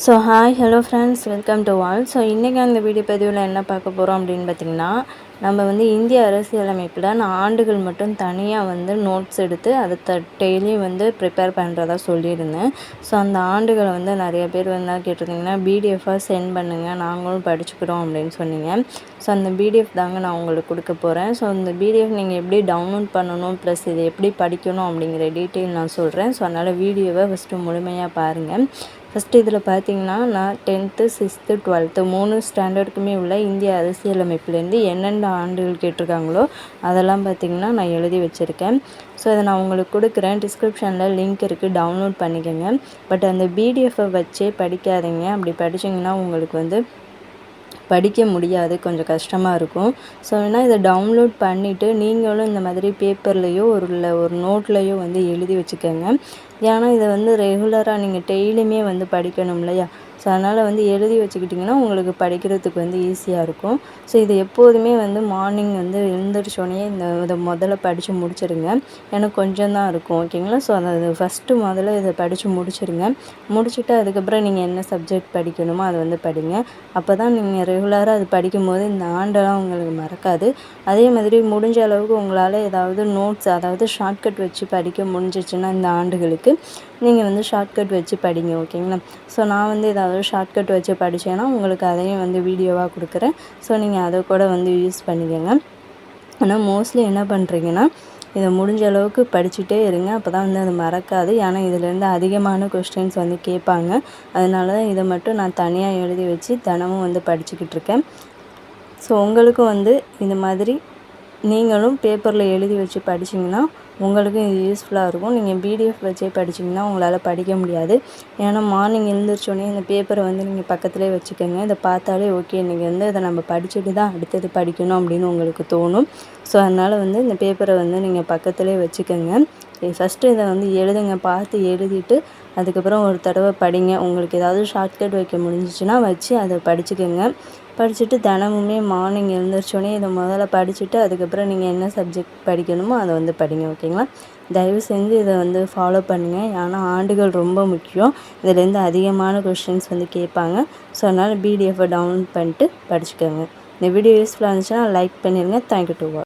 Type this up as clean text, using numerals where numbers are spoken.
So hi hello friends, welcome to all. So இன்றைக்கி அந்த video பதிவில் என்ன பார்க்க போகிறோம் அப்படின்னு பார்த்திங்கன்னா, நம்ம வந்து இந்திய அரசியலமைப்பில் நான் ஆண்டுகள் மட்டும் தனியாக வந்து நோட்ஸ் எடுத்து அதை டெய்லியும் வந்து ப்ரிப்பேர் பண்ணுறதா சொல்லியிருந்தேன். ஸோ அந்த ஆண்டுகளை வந்து நிறைய பேர் வந்து கேட்டிருந்தீங்கன்னா பிடிஎஃபாக சென்ட் பண்ணுங்கள், நாங்களும் படிச்சுக்கிறோம் அப்படின்னு சொன்னீங்க. ஸோ அந்த பிடிஎஃப் தாங்க நான் உங்களுக்கு கொடுக்க போகிறேன். ஸோ அந்த பிடிஎஃப் நீங்கள் எப்படி டவுன்லோட் பண்ணணும் ப்ளஸ் இதை எப்படி படிக்கணும் அப்படிங்கிற டீட்டெயில் நான் சொல்கிறேன். ஸோ அதனால் வீடியோவை ஃபஸ்ட்டு முழுமையாக பாருங்கள். ஃபஸ்ட்டு இதில் பார்த்தீங்கன்னா, நான் 10th 6th 12th 3 ஸ்டாண்டர்டுக்குமே உள்ள இந்திய அரசியலமைப்புலேருந்து என்னென்ன ஆண்டுகள் கேட்டிருக்காங்களோ அதெல்லாம் பார்த்திங்கன்னா நான் எழுதி வச்சுருக்கேன். ஸோ அதை நான் உங்களுக்கு கொடுக்குறேன். டிஸ்கிரிப்ஷனில் லிங்க் இருக்குது, டவுன்லோட் பண்ணிக்கோங்க. பட் அந்த பிடிஎஃப்பை வச்சே படிக்காதீங்க. அப்படி படிச்சிங்கன்னா உங்களுக்கு வந்து படிக்க முடியாது, கொஞ்சம் கஷ்டமாக இருக்கும். ஸோ வேணால் இதை டவுன்லோட் பண்ணிவிட்டு நீங்களும் இந்த மாதிரி பேப்பர்லேயோ ஒரு நோட்லேயோ வந்து எழுதி வச்சுக்கோங்க. ஏன்னா இதை வந்து ரெகுலராக நீங்கள் டெய்லியுமே வந்து படிக்கணும் இல்லையா? ஸோ அதனால் வந்து எழுதி வச்சுக்கிட்டிங்கன்னா உங்களுக்கு படிக்கிறதுக்கு வந்து ஈஸியாக இருக்கும். ஸோ இது எப்போதுமே வந்து மார்னிங் வந்து எழுந்திரிச்சோடனே இதை முதல்ல படித்து முடிச்சிடுங்க. எனக்கு கொஞ்சம் தான் இருக்கும், ஓகேங்களா? ஸோ அதை ஃபஸ்ட்டு முதல்ல இதை படித்து முடிச்சிடுங்க. முடிச்சுட்டு அதுக்கப்புறம் நீங்கள் என்ன சப்ஜெக்ட் படிக்கணுமோ அதை வந்து படிங்க. அப்போ தான் நீங்கள் ரெகுலராக அது படிக்கும்போது இந்த ஆண்டெல்லாம் உங்களுக்கு மறக்காது. அதே மாதிரி முடிஞ்ச அளவுக்கு உங்களால் ஏதாவது நோட்ஸ், அதாவது ஷார்ட்கட் வச்சு படிக்க முடிஞ்சிச்சுன்னா இந்த ஆண்டுகளுக்கு நீங்கள் வந்து ஷார்ட்கட் வச்சு படிங்க, ஓகேங்களா? ஸோ நான் வந்து ஏதாவது ஷார்ட்கட் வச்சு படித்தேன்னா உங்களுக்கு அதையும் வந்து வீடியோவாக கொடுக்குறேன். ஸோ நீங்கள் அதை கூட வந்து யூஸ் பண்ணிக்கோங்க. ஆனால் மோஸ்ட்லி என்ன பண்ணுறீங்கன்னா, இதை முடிஞ்ச அளவுக்கு படிச்சுட்டே இருங்க. அப்போ தான் வந்து அது மறக்காது. ஏன்னா இதிலேருந்து அதிகமான கொஸ்டின்ஸ் வந்து கேட்பாங்க. அதனால தான் இதை மட்டும் நான் தனியாக எழுதி வச்சு தினமும் வந்து படிச்சுக்கிட்டு இருக்கேன். ஸோ உங்களுக்கும் வந்து இந்த மாதிரி நீங்களும் பேப்பரில் எழுதி வச்சு படிச்சிங்கன்னா உங்களுக்கும் இது யூஸ்ஃபுல்லாக இருக்கும். நீங்கள் பிடிஎஃப் வச்சே படிச்சிங்கன்னா உங்களால் படிக்க முடியாது. ஏன்னா மார்னிங் எழுந்திரிச்சோடனே இந்த பேப்பரை வந்து நீங்கள் பக்கத்துலேயே வச்சுக்கோங்க. இதை பார்த்தாலே ஓகே, இன்றைக்கி வந்து இதை நம்ம படிச்சுட்டு தான் அடுத்தது படிக்கணும் அப்படின்னு உங்களுக்கு தோணும். ஸோ அதனால் வந்து இந்த பேப்பரை வந்து நீங்கள் பக்கத்துலேயே வச்சுக்கோங்க. ஃபஸ்ட்டு இதை வந்து எழுதுங்க, பார்த்து எழுதிட்டு அதுக்கப்புறம் ஒரு தடவை படிங்க. உங்களுக்கு ஏதாவது ஷார்ட்கட் வைக்க முடிஞ்சிச்சுன்னா வச்சு அதை படிச்சுக்கோங்க. படிச்சுட்டு தினமுமே மார்னிங் எழுந்திரிச்சோடனே இதை முதல்ல படிச்சுட்டு அதுக்கப்புறம் நீங்கள் என்ன சப்ஜெக்ட் படிக்கணுமோ அதை வந்து படிங்க, ஓகேங்களா? தயவு செஞ்சு இதை வந்து ஃபாலோ பண்ணுங்கள். ஏன்னா ஆண்டுகள் ரொம்ப முக்கியம். இதுலேருந்து அதிகமான கொஸ்டின்ஸ் வந்து கேட்பாங்க. ஸோ அதனால் பிடிஎஃப்பை டவுன்லோட் பண்ணிட்டு படிச்சுக்கோங்க. இந்த வீடியோ யூஸ்ஃபுல்லாக இருந்துச்சுன்னா லைக் பண்ணிடுங்க. Thank you to all.